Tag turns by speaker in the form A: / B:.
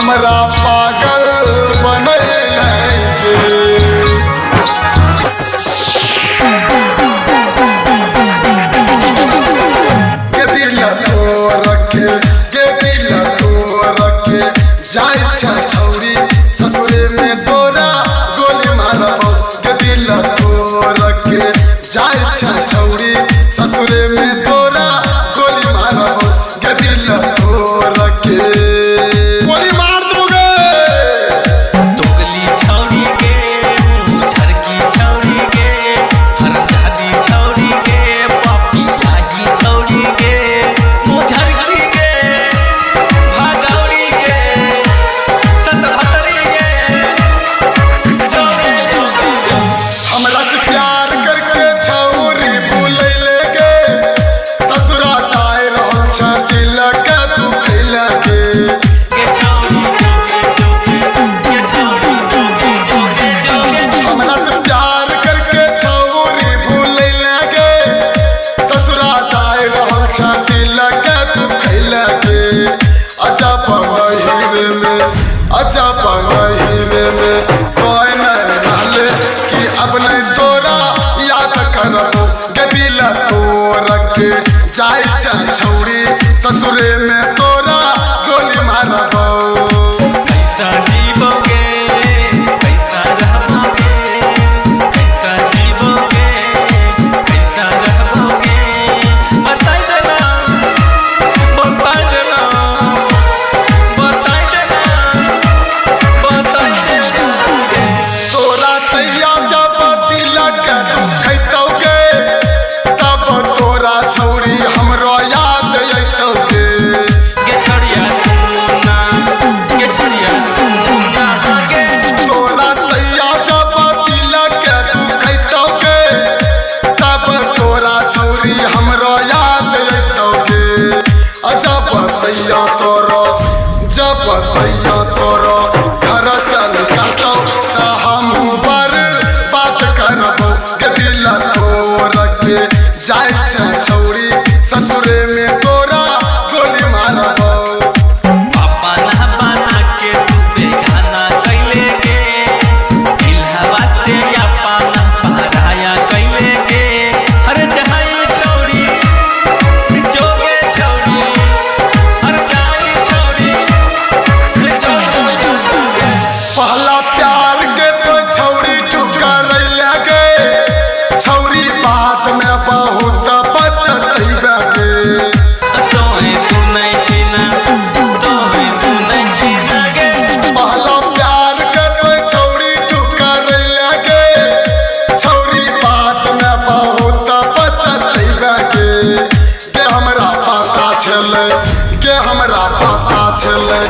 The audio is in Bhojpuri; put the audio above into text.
A: हमरा पागल बनैले के दिल तो रखे के दिल तो रखे जाय छौरी ससुरे में तोरा गोली मारबो के दिल तो रखे जाय छौरी ससुरे में तोरा गोली मारबो के दिल तो रखे गोली मार दोगे
B: टोकली छौरी के झरकी छौरी के हरदादी छौरी के पपियागी छौरी के मुझरकी के भागौरी के सतहतरी के
A: हमरा से प्यार करके छौरी भूलैले के ससुरा चाह रहल छ दिल के तू खैला के हमरा से प्यार करके छौरी भूलैले के ससुरा चाह रहल छ दिल के तू खैला के अजब नहिरे में अजब नहिरे में कोई नहीं रहले कि अब नहीं तोरा याद करबो के दिल तो रखे जाय छौरी ससुरे में तोरा गोली मारबो
B: कैसा जीवोगे कैसा रहबोगे कैसा जीवोगे कैसा रहबोगे बताई देना बताई देना बताई देना बताई देना
A: तोरा सैया जब दिल के दुखैतौगे तब तोरा छौरी हमरो याद अइतौगे
B: के छड़िया सुनना के छड़िया सुनना गे
A: तोरा सैया जब दिल के दुखैतौगे तब तोरा छौरी हमरो याद अइतौगे अजब सैया तोरो जब सैया तोरो घर से निकलतौ त हम बर बात करबो के दिल तो रखे जाय छौरी ससुरे में तोरा गोली मारबो
B: पापा ना बना के तू बेगाना कैले के दिल हवा से अपना पराया कैले के हर जहाई छौरी जोगे छौरी हर जाई छौरी जोगे
A: पहला प्यार के तो छौरी ठुकरैले के छौरी बात में बहुत बचतैबे के
B: तोहे सुनै छी ना तोहे सुनै छी ना गे
A: पहला प्यार के तो छौरी ठुकरैले के छौरी बात में बहुत बचतैबे के हमरा पता छलै के हमरा पता छलै